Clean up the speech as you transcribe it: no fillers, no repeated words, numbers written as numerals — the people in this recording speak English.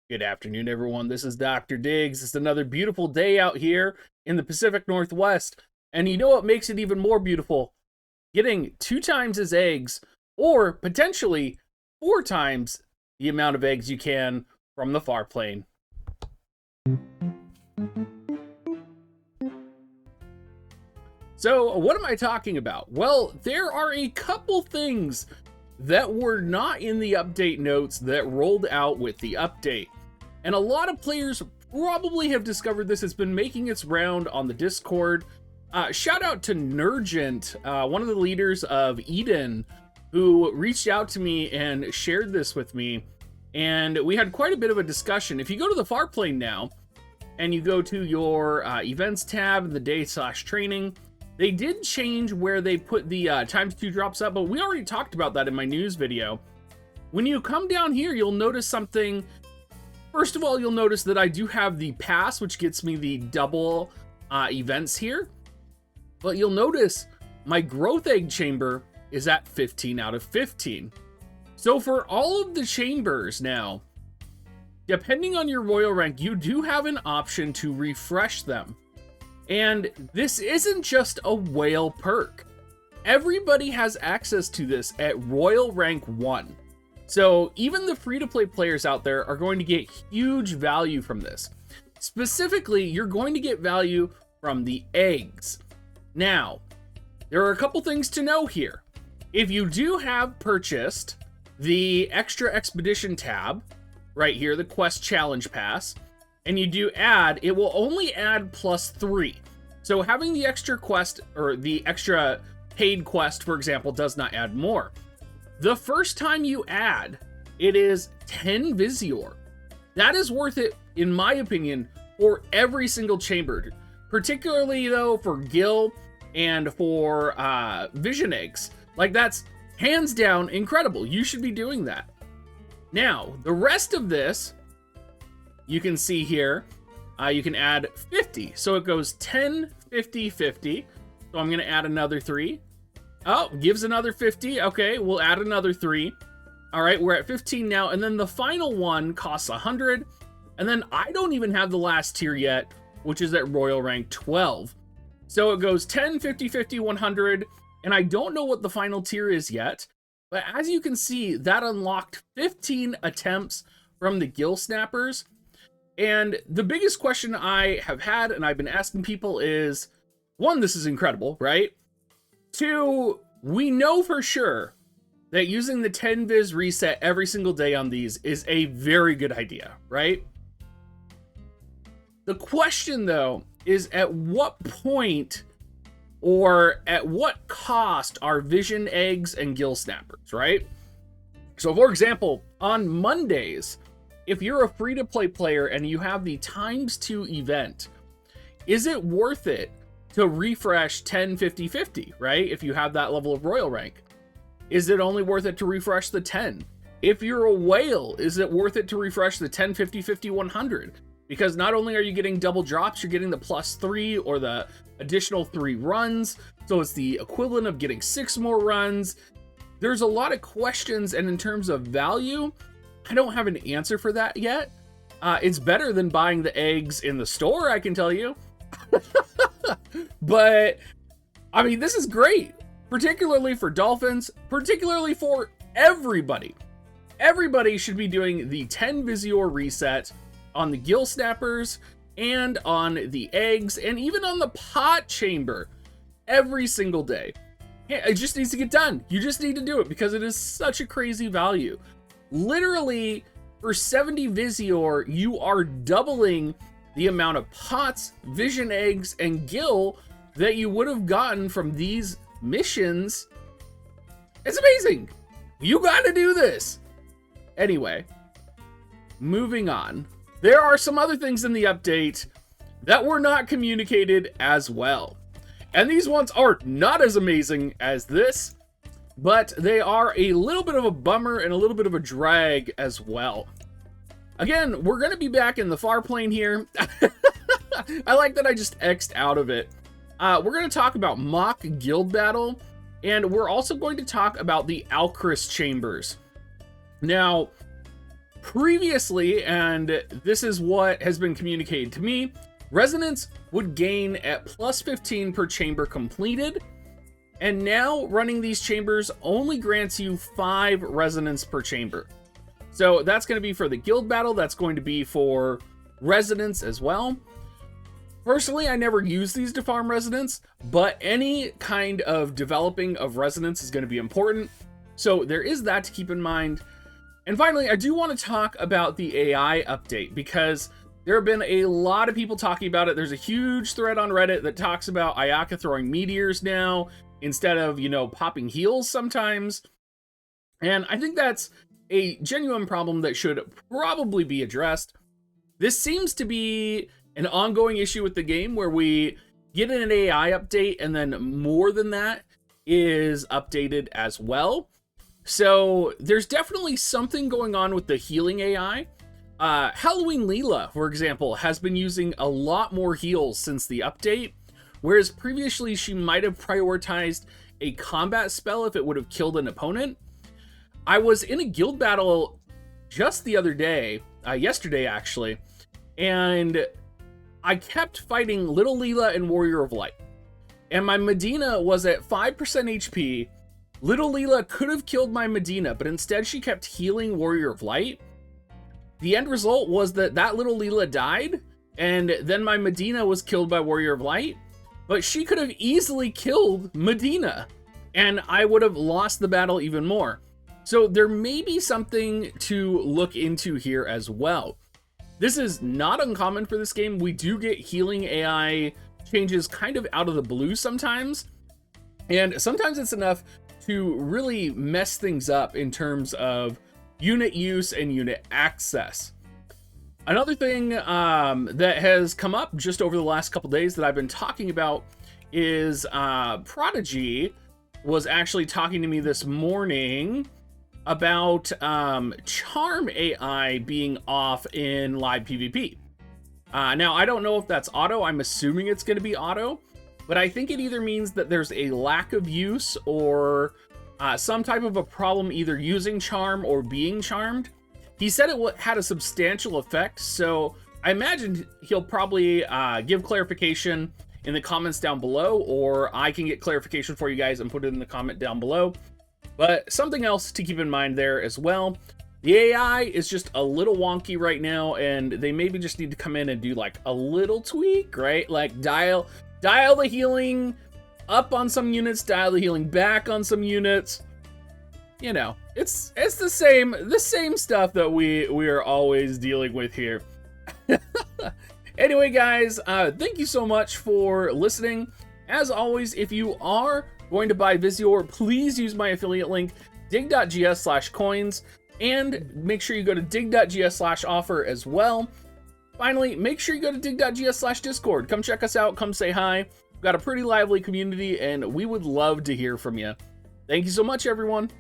Good afternoon, everyone. This is Dr. Diggs. It's another beautiful day out here in the Pacific Northwest. And you know what makes it even more beautiful? Getting 2 times as eggs, or potentially 4 times the amount of eggs you can from the far plane. So, what am I talking about? Well, there are a couple things that were not in the update notes that rolled out with the update. And a lot of players probably have discovered this. It's been making its round on the Discord. Shout out to Nurgent, one of the leaders of Eden, who reached out to me and shared this with me. And we had quite a bit of a discussion. If you go to the far plane now, and you go to your events tab in the day/training, they did change where they put the ×2 drops up, but we already talked about that in my news video. When you come down here, you'll notice something. First of all, you'll notice that I do have the pass, which gets me the double events here. But you'll notice my growth egg chamber is at 15 out of 15. So for all of the chambers now, depending on your royal rank, you do have an option to refresh them. And this isn't just a whale perk. Everybody has access to this at Royal Rank 1. So even the free-to-play players out there are going to get huge value from this. Specifically, you're going to get value from the eggs. Now, there are a couple things to know here. If you do have purchased the extra expedition tab, right here, the quest challenge pass, and you do add, it will only add +3. So having the extra quest, or the extra paid quest, for example, does not add more. The first time you add, it is 10 Visior. That is worth it, in my opinion, for every single chamber. Particularly, though, for Gil and for Vision Eggs. Like, that's hands down incredible. You should be doing that. Now, the rest of this, you can see here, you can add 50. So it goes 10, 50, 50. So I'm going to add another 3. Oh, gives another 50. Okay, we'll add another 3. All right, we're at 15 now. And then the final one costs 100. And then I don't even have the last tier yet, which is at Royal Rank 12. So it goes 10, 50, 50, 100. And I don't know what the final tier is yet. But as you can see, that unlocked 15 attempts from the Gill Snappers. And the biggest question I have had, and I've been asking people, is, 1, this is incredible, right? 2, we know for sure that using the 10 Viz reset every single day on these is a very good idea, right? The question, though, is at what point or at what cost are Vision Eggs and Gill Snappers, right? So, for example, on Mondays, if you're a free-to-play player and you have the ×2 event, is it worth it to refresh 10, 50, 50, right? If you have that level of royal rank. Is it only worth it to refresh the 10? If you're a whale, is it worth it to refresh the 10, 50, 50, 100? Because not only are you getting double drops, you're getting the +3 or the additional 3 runs. So it's the equivalent of getting 6 more runs. There's a lot of questions, and in terms of value, I don't have an answer for that yet. It's better than buying the eggs in the store, I can tell you. But, I mean, this is great. Particularly for dolphins, particularly for everybody. Everybody should be doing the 10 Visior reset on the Gill Snappers and on the eggs and even on the pot chamber every single day. It just needs to get done. You just need to do it because it is such a crazy value. Literally, for 70 Visior, you are doubling the amount of pots, Vision Eggs, and Gill that you would have gotten from these missions. It's amazing. You gotta do this. Anyway, moving on. There are some other things in the update that were not communicated as well. And these ones are not as amazing as this, but they are a little bit of a bummer and a little bit of a drag as well. Again, we're going to be back in the far plane here. I like that I just X'd out of it. We're going to talk about mock guild battle, and we're also going to talk about the Alchris chambers. Now, Previously, and this is what has been communicated to me, resonance would gain at plus 15 per chamber completed, and now running these chambers only grants you 5 resonance per chamber. So that's going to be for the guild battle, that's going to be for resonance as well. Personally, I never use these to farm resonance, but any kind of developing of resonance is going to be important. So there is that to keep in mind. And finally, I do want to talk about the AI update, because there have been a lot of people talking about it. There's a huge thread on Reddit that talks about Ayaka throwing meteors now instead of, you know, popping heals sometimes. And I think that's a genuine problem that should probably be addressed. This seems to be an ongoing issue with the game where we get an AI update and then more than that is updated as well. So there's definitely something going on with the healing AI. Halloween Leela, for example, has been using a lot more heals since the update, whereas previously she might have prioritized a combat spell if it would have killed an opponent. I was in a guild battle just the other day, yesterday actually, and I kept fighting Little Leela and Warrior of Light, and my Medina was at 5% HP. Little Leela could have killed my Medina, but instead she kept healing Warrior of Light. The end result was that Little Leela died, and then my Medina was killed by Warrior of Light, but she could have easily killed Medina, and I would have lost the battle even more. So there may be something to look into here as well. This is not uncommon for this game. We do get healing AI changes kind of out of the blue sometimes, and sometimes it's enough to really mess things up in terms of unit use and unit access. Another thing that has come up just over the last couple days that I've been talking about is Prodigy was actually talking to me this morning about Charm AI being off in live PvP. Now, I don't know if that's auto. I'm assuming it's going to be auto, but I think it either means that there's a lack of use or some type of a problem either using Charm or being charmed. He said it had a substantial effect, so I imagine he'll probably give clarification in the comments down below, or I can get clarification for you guys and put it in the comment down below. But something else to keep in mind there as well, the AI is just a little wonky right now, and they maybe just need to come in and do like a little tweak, right? Like dial the healing up on some units, dial the healing back on some units. You know, it's the same stuff that we are always dealing with here. Anyway, guys, thank you so much for listening. As always, if you are going to buy Visior, please use my affiliate link, dig.gs/coins, and make sure you go to dig.gs/offer as well. Finally, make sure you go to dig.gs/discord. Come check us out, come say hi. We've got a pretty lively community, and we would love to hear from you. Thank you so much, everyone.